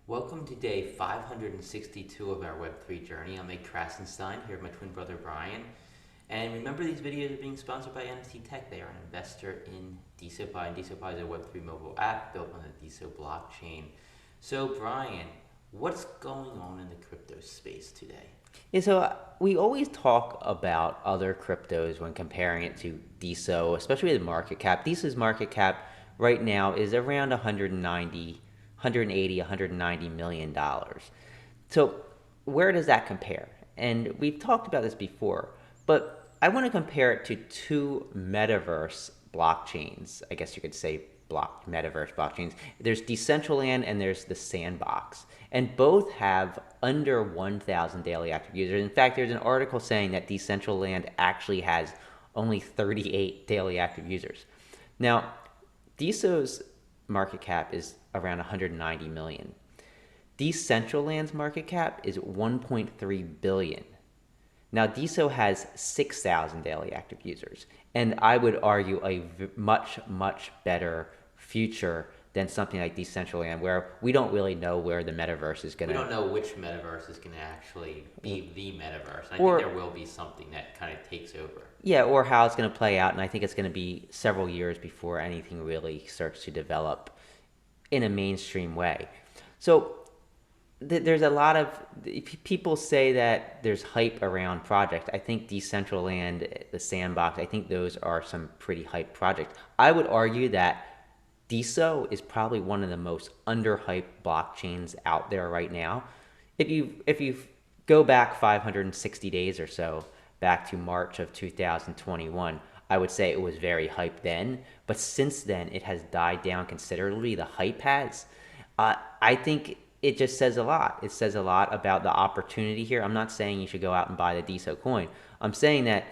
Welcome to day 562 of our Web3 journey. I'm Meg Krasenstein here with my twin brother Brian. And remember, these videos are being sponsored by NFT Tech. They are an investor in DeSoPi, and DeSoPi is a Web3 mobile app built on the DeSo blockchain. So, Brian, what's going on in the crypto space today? Yeah, so we always talk about other cryptos when comparing it to DeSo, especially the market cap. DeSo's market cap right now is around 190 million dollars. So where does that compare? And we've talked about this before, but I want to compare it to two metaverse blockchains. I guess you could say metaverse blockchains. There's Decentraland and there's the Sandbox, and both have under 1,000 daily active users. In fact, there's an article saying that Decentraland actually has only 38 daily active users. Now, DeSo's market cap is around 190 million. Decentraland's market cap is 1.3 billion. Now, DeSo has 6,000 daily active users, and I would argue a much, much better future than something like Decentraland, where we don't really know where the metaverse is going We to. don't know which metaverse is going to actually be the metaverse. I think Or, there will be something that kind of takes over. yeah, or how it's going to play out, and I think it's going to be several years before anything really starts to develop in a mainstream way. So there's a lot of people say that there's hype around projects. I think Decentraland, the Sandbox, I think those are some pretty hype projects. I would argue that DeSo is probably one of the most underhyped blockchains out there right now. If you go back 560 days or so, back to March of 2021, I would say it was very hyped then. But since then, it has died down considerably. The hype has. I think it just says a lot. It says a lot about the opportunity here. I'm not saying you should go out and buy the DeSo coin. I'm saying that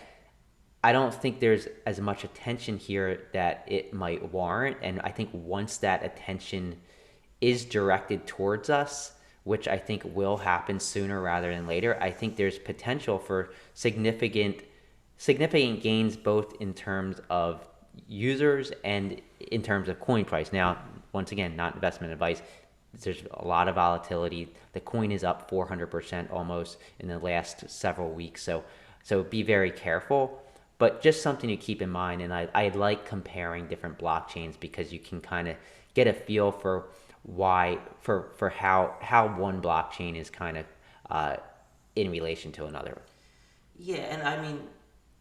I don't think there's as much attention here that it might warrant. And I think once that attention is directed towards us, which I think will happen sooner rather than later, I think there's potential for significant gains both in terms of users and in terms of coin price. Now, once again, not investment advice. There's a lot of volatility. The coin is up 400% almost in the last several weeks. So be very careful. But just something to keep in mind. And I like comparing different blockchains because you can kind of get a feel for how one blockchain is kind of in relation to another. Yeah, and I mean,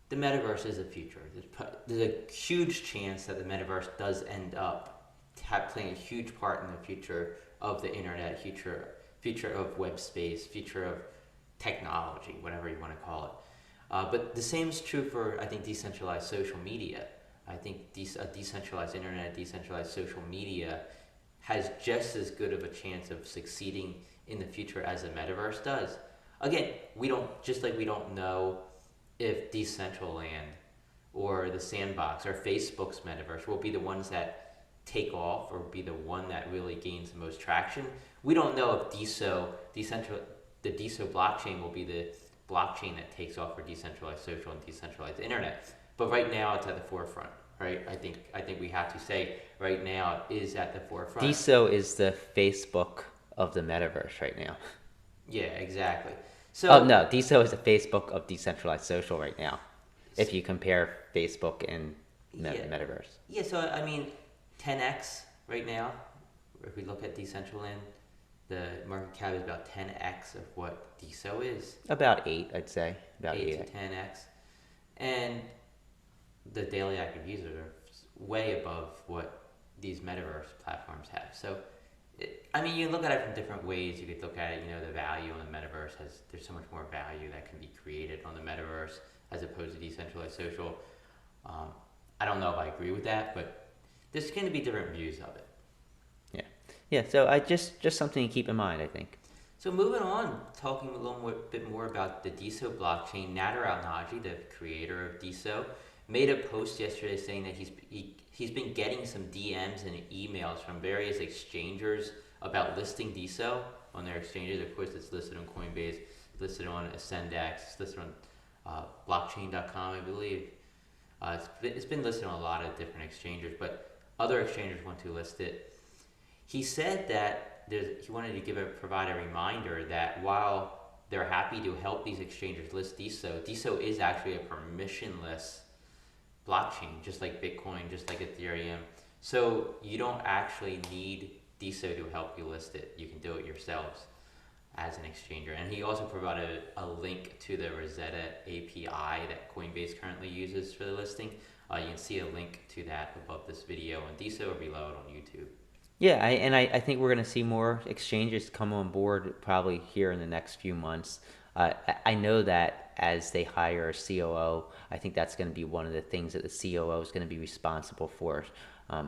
the metaverse is the future. There's a huge chance that the metaverse does end up playing a huge part in the future of the internet, future of web space, future of technology, whatever you want to call it. But the same is true for, I think, decentralized social media. I think a decentralized internet, decentralized social media has just as good of a chance of succeeding in the future as the metaverse does. Again, we don't know if Decentraland or the Sandbox or Facebook's metaverse will be the ones that take off or be the one that really gains the most traction. We don't know if the DeSo blockchain will be the blockchain that takes off for decentralized social and decentralized internet. But right now it's at the forefront, right? I think we have to say right now it is at the forefront. DeSo is the Facebook of the metaverse right now. Yeah, exactly. Oh So no, DeSo is the Facebook of decentralized social right now. If you compare Facebook and yeah, metaverse. yeah. So I mean, 10x right now. If we look at Decentraland, the market cap is about 10x of what DeSo is, About eight, I'd say. About 8 to eight. 10x, and the daily active users are way above what these metaverse platforms have. So, I mean, you can look at it from different ways. You could look at it, the value on the metaverse there's so much more value that can be created on the metaverse as opposed to decentralized social. Um, I don't know if I agree with that, but there's going to be different views of it. Yeah. Yeah, so I just something to keep in mind, I think. So moving on, talking bit more about the DeSo blockchain, Nader Al-Naji, the creator of DeSo, made a post yesterday saying that he's been getting some DMs and emails from various exchangers about listing DeSo on their exchanges. Of course, it's listed on Coinbase, listed on Ascendex, it's listed on blockchain.com, I believe. It's been listed on a lot of different exchangers, but other exchangers want to list it. He said that he wanted to provide a reminder that while they're happy to help these exchanges list DeSo is actually a permissionless blockchain, just like Bitcoin, just like Ethereum. So you don't actually need DeSo to help you list it. You can do it yourselves as an exchanger. And he also provided a link to the Rosetta API that Coinbase currently uses for the listing. You can see a link to that above this video on DeSo or below it on YouTube. Yeah, I think we're going to see more exchanges come on board probably here in the next few months. I know that as they hire a COO, I think that's going to be one of the things that the COO is going to be responsible for.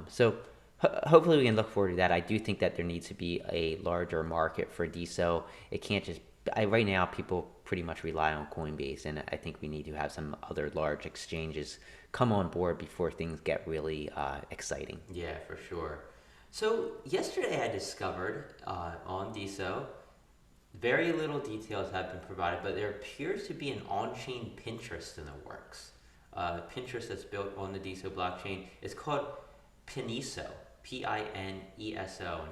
So hopefully we can look forward to that. I do think that there needs to be a larger market for DeSo. It can't just right now people pretty much rely on Coinbase, and I think we need to have some other large exchanges come on board before things get really exciting. Yeah, for sure. So yesterday I discovered on DeSo, very little details have been provided, but there appears to be an on-chain Pinterest in the works. Pinterest that's built on the DeSo blockchain is called Pineso, Pineso, and you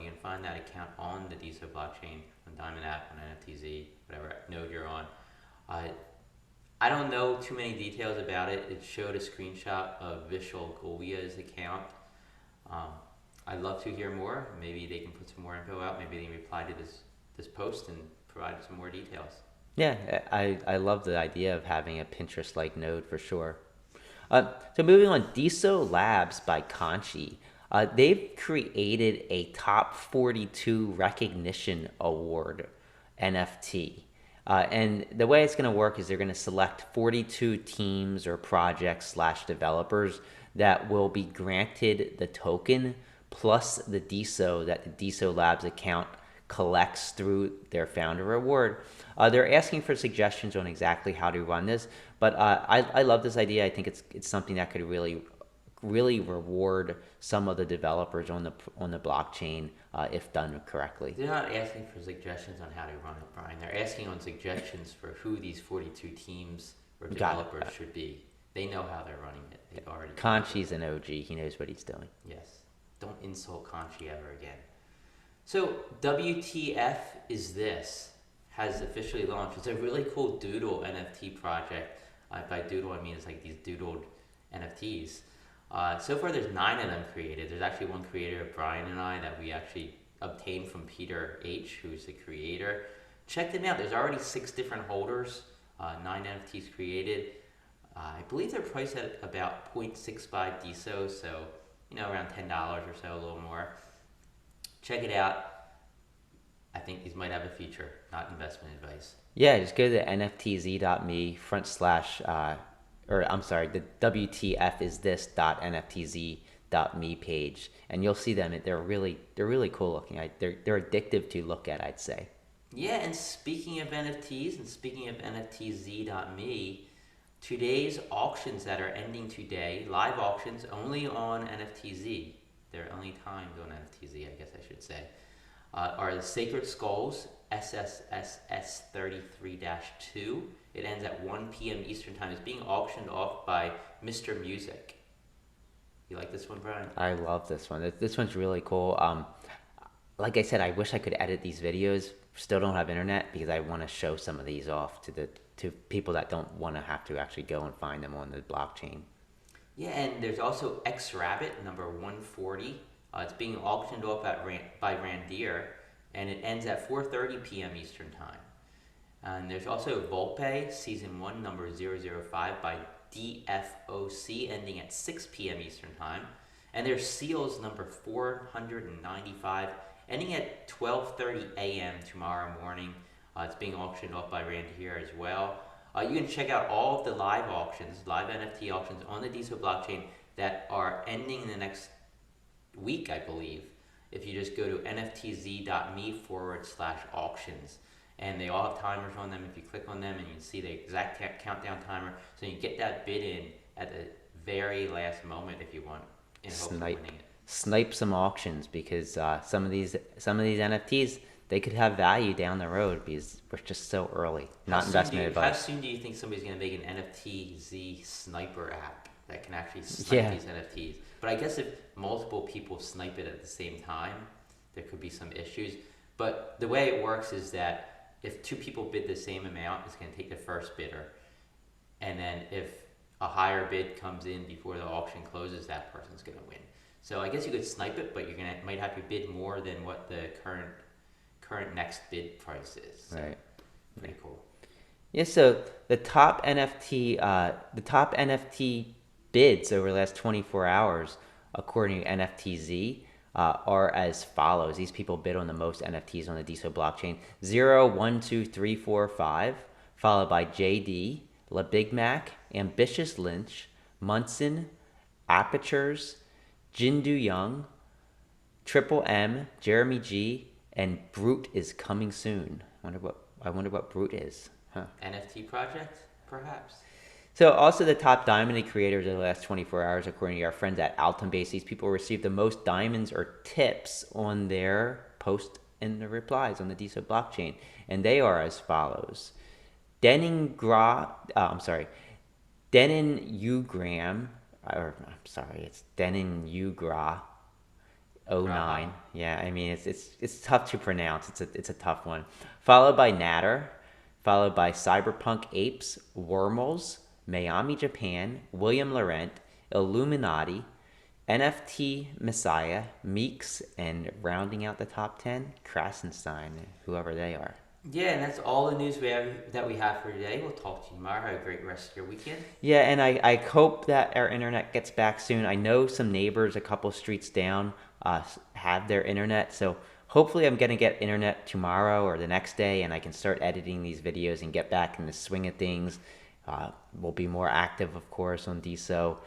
can find that account on the DeSo blockchain, on Diamond App, on NFTZ, whatever node you're on. I don't know too many details about it. It showed a screenshot of Vishal Gulya's account. I'd love to hear more. Maybe they can put some more info out. Maybe they can reply to this post and provide some more details. Yeah, I love the idea of having a Pinterest-like node for sure. So moving on, DeSo Labs by Conchi. They've created a top 42 recognition award NFT. And the way it's going to work is they're going to select 42 teams or projects / developers that will be granted the token plus the DeSo that the DeSo Labs account collects through their founder award. They're asking for suggestions on exactly how to run this, but I love this idea. I think it's something that could really reward some of the developers on the blockchain if done correctly. They're not asking for suggestions on how to run it, Brian. They're asking on suggestions for who these 42 teams or developers should be. They know how they're running it. They've already. Conchi's an OG. He knows what he's doing. Yes. Don't insult Conchi ever again. So WTF is this has officially launched. It's a really cool doodle NFT project. By doodle, I mean it's like these doodled NFTs. So far, there's 9 of them created. There's actually one creator, Brian and I, that we actually obtained from Peter H., who's the creator. Check them out. There's already 6 different holders, 9 NFTs created. I believe they're priced at about 0.65 DeSo, so around $10 or so, a little more. Check it out. I think these might have a future, not investment advice. Yeah, just go to nftz.me the WTFisthis.nftz.me page, and you'll see them. They're really cool looking. They're addictive to look at, I'd say. Yeah, and speaking of NFTs and speaking of nftz.me, today's auctions that are ending today, live auctions only on NFTZ. They're only timed on NFTZ, I guess I should say, are the Sacred Skulls SSSS 33-2. It ends at 1 p.m. Eastern Time. It's being auctioned off by Mr. Music. You like this one, Brian? I love this one. This one's really cool. Like I said, I wish I could edit these videos. Still don't have internet because I want to show some of these off to people that don't want to have to actually go and find them on the blockchain. Yeah, and there's also X-Rabbit, number 140. It's being auctioned off by Randir, and it ends at 4:30 p.m. Eastern Time. And there's also Volpe, Season 1, number 005 by DFOC, ending at 6 p.m. Eastern Time. And there's Seals, number 495, ending at 12:30 a.m. tomorrow morning. It's being auctioned off by Randir as well. You can check out all of the live auctions, live NFT auctions on the DeSo blockchain that are ending in the next week, I believe. If you just go to nftz.me/auctions. And they all have timers on them. If you click on them, and you can see the exact countdown timer. So you get that bid in at the very last moment if you want. And hopefully winning it. Snipe some auctions because some of these NFTs, they could have value down the road because we're just so early. Not investment advice. How soon do you think somebody's going to make an NFTZ sniper app that can actually snipe these NFTs? But I guess if multiple people snipe it at the same time, there could be some issues. But the way it works is that if two people bid the same amount, it's going to take the first bidder, and then if a higher bid comes in before the auction closes, that person's going to win. So I guess you could snipe it, but you're gonna might have to bid more than what the current next bid price is. So Right. pretty cool. Yeah, so the top NFT bids over the last 24 hours, according to NFTZ, are as follows. These people bid on the most NFTs on the DeSo blockchain: 0, 1, 2, 3, 4, 5, followed by JD, La Big Mac, Ambitious Lynch, Munson, Apertures, Jindu Young, Triple M, Jeremy G, and Brute is coming soon. I wonder what Brute is. Huh. NFT project, perhaps. So also the top diamond creators of the last 24 hours, according to our friends at Altumbase, these people received the most diamonds or tips on their post and the replies on the DeSo blockchain, and they are as follows: Denin Ugram, it's Denin Ugra 09. Yeah, I mean it's tough to pronounce. It's a tough one. Followed by Natter, followed by Cyberpunk Apes, Wormels, Miami Japan, William Laurent, Illuminati, NFT Messiah, Meeks, and rounding out the top 10, Krasenstein, whoever they are. Yeah, and that's all the news that we have for today. We'll talk to you tomorrow. Have a great rest of your weekend. Yeah, and I hope that our internet gets back soon. I know some neighbors a couple streets down have their internet, so hopefully I'm going to get internet tomorrow or the next day, and I can start editing these videos and get back in the swing of things. We'll be more active, of course, on DeSo.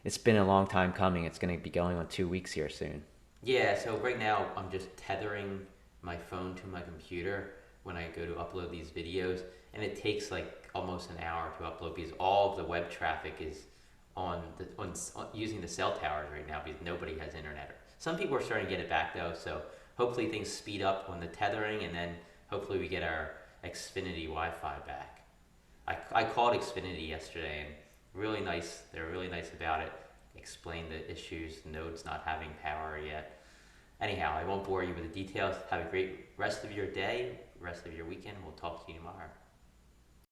It's been a long time coming. It's going to be going on 2 weeks here soon. Yeah, so right now I'm just tethering my phone to my computer when I go to upload these videos, and it takes like almost an hour to upload because all of the web traffic is on using the cell towers right now because nobody has internet. Some people are starting to get it back though, so hopefully things speed up on the tethering, and then hopefully we get our Xfinity Wi-Fi back. I called Xfinity yesterday, and really nice. They're really nice about it. Explain the issues, nodes not having power yet. Anyhow, I won't bore you with the details. Have a great rest of your day, rest of your weekend. We'll talk to you tomorrow.